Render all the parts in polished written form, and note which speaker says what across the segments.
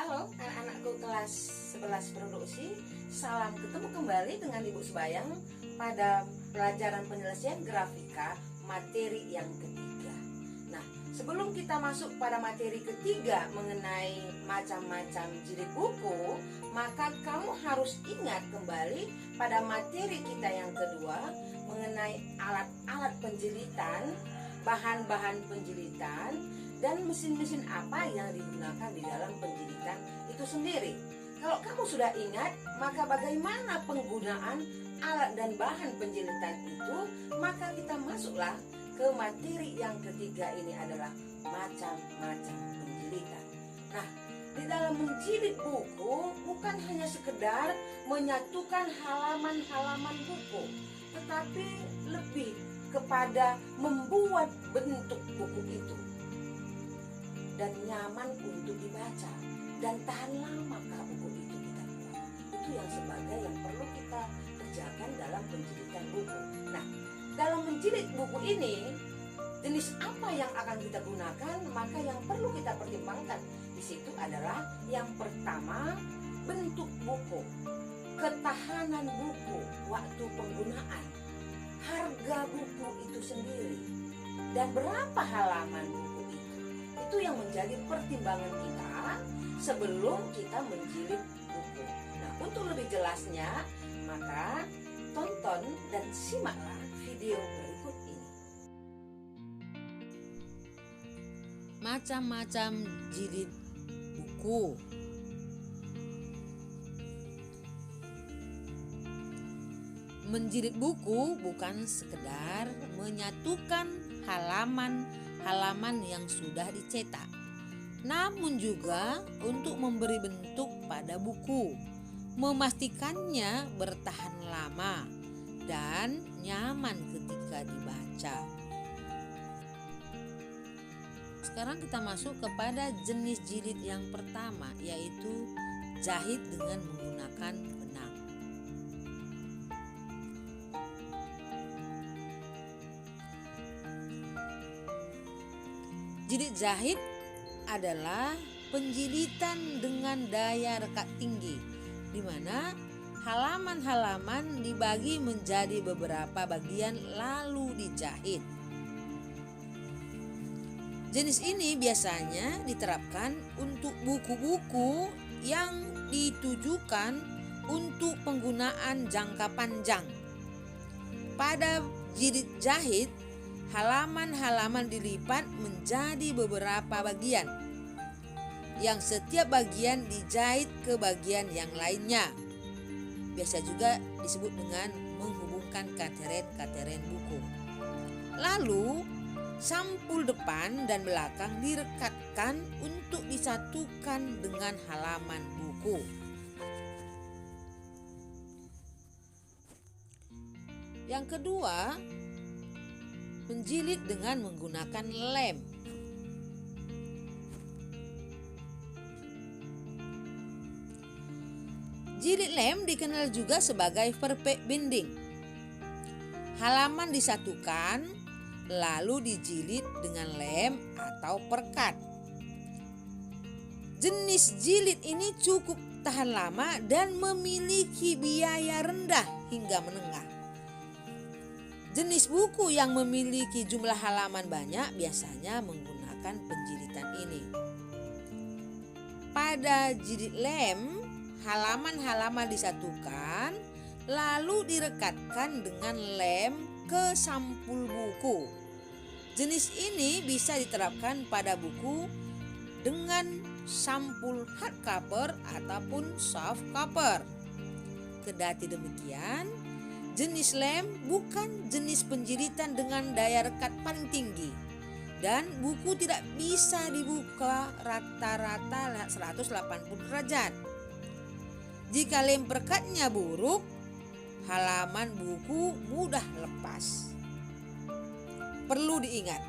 Speaker 1: Halo anak-anakku kelas 11 produksi. Salam ketemu kembali dengan Ibu Subayang pada pelajaran penyelesaian grafika materi yang ketiga. Nah, sebelum kita masuk pada materi ketiga mengenai macam-macam jilid buku, maka kamu harus ingat kembali pada materi kita yang kedua mengenai alat-alat penjilitan, bahan-bahan penjilitan, dan mesin-mesin apa yang digunakan di dalam penjilitan itu sendiri. Kalau kamu sudah ingat, maka bagaimana penggunaan alat dan bahan penjilitan itu, maka kita masuklah ke materi yang ketiga, ini adalah macam-macam penjilitan. Nah, di dalam menjilid buku bukan hanya sekedar menyatukan halaman-halaman buku, tetapi lebih kepada membuat bentuk buku itu dan nyaman untuk dibaca dan tahan lama buku itu kita buat. Itu yang sebagai yang perlu kita kerjakan dalam penjilitan buku. Nah, dalam menjilid buku ini, jenis apa yang akan kita gunakan, maka yang perlu kita pertimbangkan di situ adalah yang pertama, bentuk buku, ketahanan buku waktu penggunaan, harga buku itu sendiri, dan berapa halaman buku itu yang menjadi pertimbangan kita sebelum kita menjilid buku. Nah, untuk lebih jelasnya, maka tonton dan simaklah video berikut ini.
Speaker 2: Macam-macam jilid buku. Menjilid buku bukan sekedar menyatukan halaman yang sudah dicetak, namun juga untuk memberi bentuk pada buku, memastikannya bertahan lama dan nyaman ketika dibaca. Sekarang kita masuk kepada jenis jilid yang pertama, yaitu jahit dengan menggunakan benang. Jilid jahit adalah penjilitan dengan daya rekat tinggi, di mana halaman-halaman dibagi menjadi beberapa bagian lalu dijahit. Jenis ini biasanya diterapkan untuk buku-buku yang ditujukan untuk penggunaan jangka panjang. Pada jilid jahit, halaman-halaman dilipat menjadi beberapa bagian, yang setiap bagian dijahit ke bagian yang lainnya. Biasa juga disebut dengan menghubungkan kateren-kateren buku. Lalu, sampul depan dan belakang direkatkan untuk disatukan dengan halaman buku. Yang kedua, menjilid dengan menggunakan lem. Jilid lem dikenal juga sebagai perfect binding. Halaman disatukan lalu dijilid dengan lem atau perkat. Jenis jilid ini cukup tahan lama dan memiliki biaya rendah hingga menengah. Jenis buku yang memiliki jumlah halaman banyak biasanya menggunakan penjilitan ini. Pada jilid lem, halaman-halaman disatukan lalu direkatkan dengan lem ke sampul buku. Jenis ini bisa diterapkan pada buku dengan sampul hardcover ataupun softcover. Kendati demikian, jenis lem bukan jenis penjilitan dengan daya rekat paling tinggi, dan buku tidak bisa dibuka rata-rata 180 derajat. Jika lem perekatnya buruk, halaman buku mudah lepas. Perlu diingat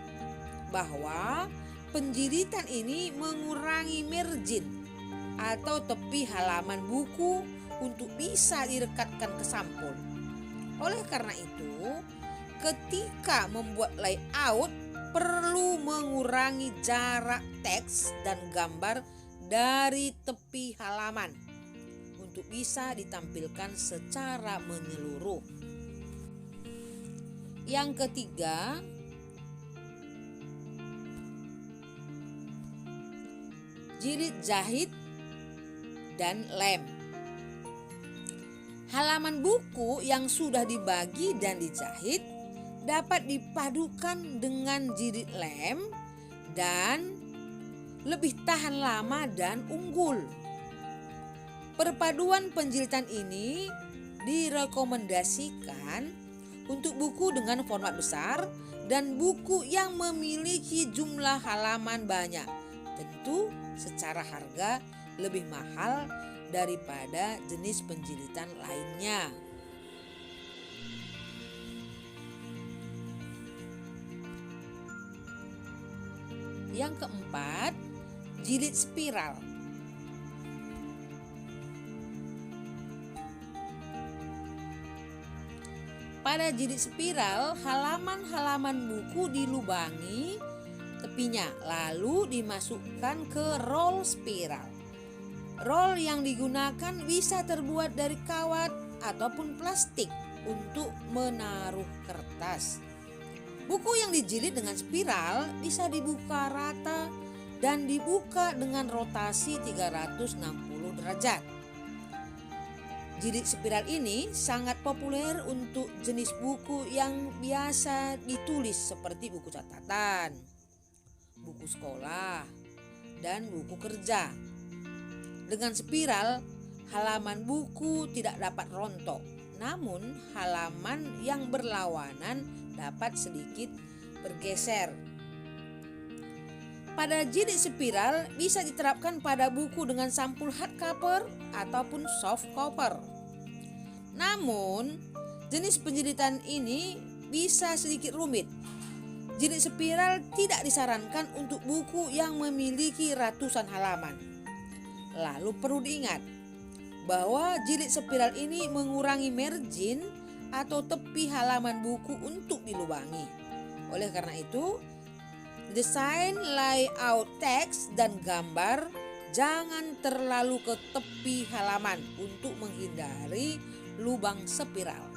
Speaker 2: bahwa penjilitan ini mengurangi margin atau tepi halaman buku untuk bisa direkatkan ke sampul. Oleh karena itu, ketika membuat layout perlu mengurangi jarak teks dan gambar dari tepi halaman untuk bisa ditampilkan secara menyeluruh. Yang ketiga, jilid jahit dan lem. Halaman buku yang sudah dibagi dan dijahit dapat dipadukan dengan jilid lem dan lebih tahan lama dan unggul. Perpaduan penjilitan ini direkomendasikan untuk buku dengan format besar dan buku yang memiliki jumlah halaman banyak. Tentu secara harga lebih mahal daripada jenis penjilitan lainnya. Yang keempat, jilid spiral. Pada jilid spiral, halaman-halaman buku dilubangi tepinya, lalu dimasukkan ke roll spiral. Roll yang digunakan bisa terbuat dari kawat ataupun plastik untuk menaruh kertas. Buku yang dijilid dengan spiral bisa dibuka rata dan dibuka dengan rotasi 360 derajat. Jilid spiral ini sangat populer untuk jenis buku yang biasa ditulis seperti buku catatan, buku sekolah, dan buku kerja. Dengan spiral, halaman buku tidak dapat rontok, namun halaman yang berlawanan dapat sedikit bergeser. Pada jilid spiral bisa diterapkan pada buku dengan sampul hardcover ataupun soft cover. Namun, jenis penjilitan ini bisa sedikit rumit. Jilid spiral tidak disarankan untuk buku yang memiliki ratusan halaman. Lalu perlu diingat bahwa jilid spiral ini mengurangi margin atau tepi halaman buku untuk dilubangi. Oleh karena itu, desain layout teks dan gambar jangan terlalu ke tepi halaman untuk menghindari lubang spiral.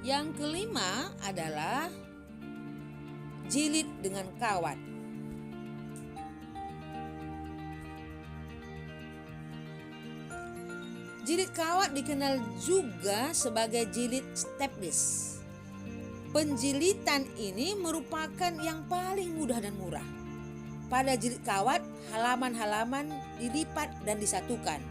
Speaker 2: Yang kelima adalah jilid dengan kawat. Jilid kawat dikenal juga sebagai jilid staples. Penjilitan ini merupakan yang paling mudah dan murah. Pada jilid kawat, halaman-halaman dilipat dan disatukan.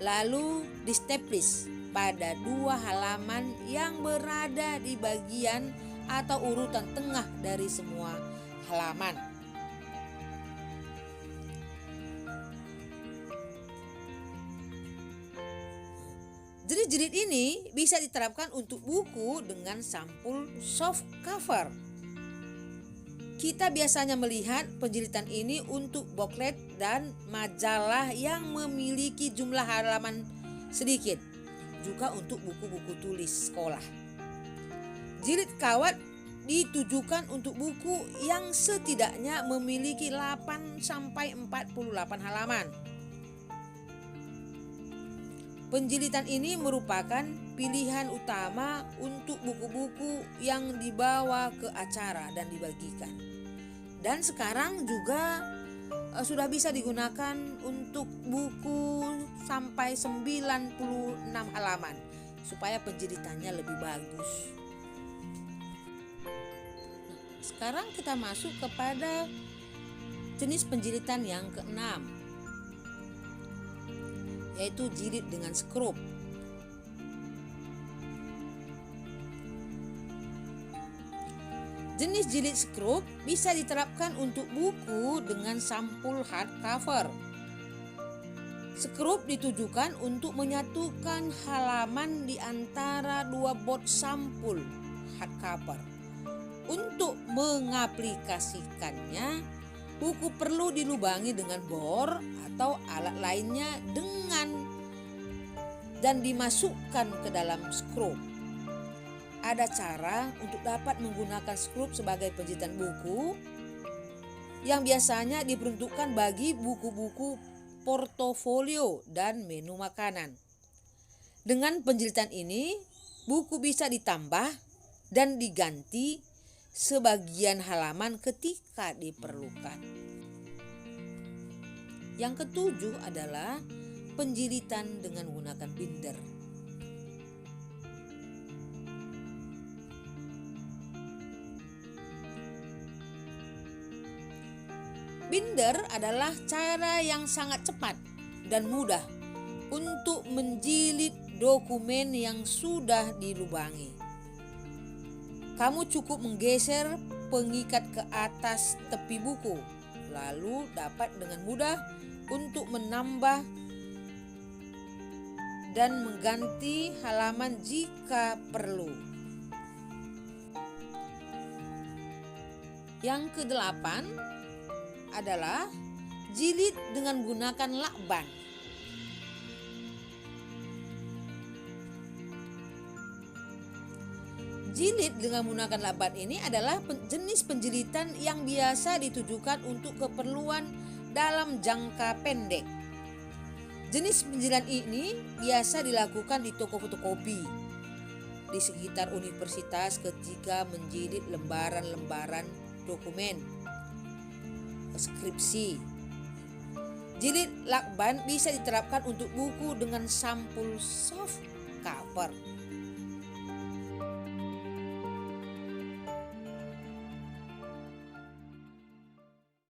Speaker 2: Lalu di-staples pada dua halaman yang berada di bagian atau urutan tengah dari semua halaman. Jilid-jilid ini bisa diterapkan untuk buku dengan sampul soft cover. Kita biasanya melihat penjilitan ini untuk booklet dan majalah yang memiliki jumlah halaman sedikit, juga untuk buku-buku tulis sekolah. Jilid kawat ditujukan untuk buku yang setidaknya memiliki 8 sampai 48 halaman. Penjilitan ini merupakan pilihan utama untuk buku-buku yang dibawa ke acara dan dibagikan. Dan sekarang juga sudah bisa digunakan untuk buku sampai 96 halaman supaya penjilitannya lebih bagus. Sekarang kita masuk kepada jenis penjilitan yang keenam, yaitu jilid dengan skrup. Jenis jilid skrup bisa diterapkan untuk buku dengan sampul hardcover. Skrup ditujukan untuk menyatukan halaman di antara dua board sampul hardcover. Untuk mengaplikasikannya, buku perlu dilubangi dengan bor atau alat lainnya dan dimasukkan ke dalam skrup. Ada cara untuk dapat menggunakan skrup sebagai penjilitan buku. yang biasanya diperuntukkan bagi buku-buku portofolio dan menu makanan. Dengan penjilitan ini, buku bisa ditambah dan diganti sebagian halaman ketika diperlukan. Yang ketujuh adalah penjilitan dengan menggunakan binder. Binder adalah cara yang sangat cepat dan mudah untuk menjilid dokumen yang sudah dilubangi. Kamu cukup menggeser pengikat ke atas tepi buku, lalu dapat dengan mudah untuk menambah dan mengganti halaman jika perlu. Yang kedelapan adalah jilid dengan menggunakan lakban. Jilid dengan menggunakan lakban ini adalah jenis penjilitan yang biasa ditujukan untuk keperluan dalam jangka pendek. Jenis penjilitan ini biasa dilakukan di toko fotokopi di sekitar universitas ketika menjilid lembaran-lembaran dokumen skripsi. Jilid lakban bisa diterapkan untuk buku dengan sampul soft cover.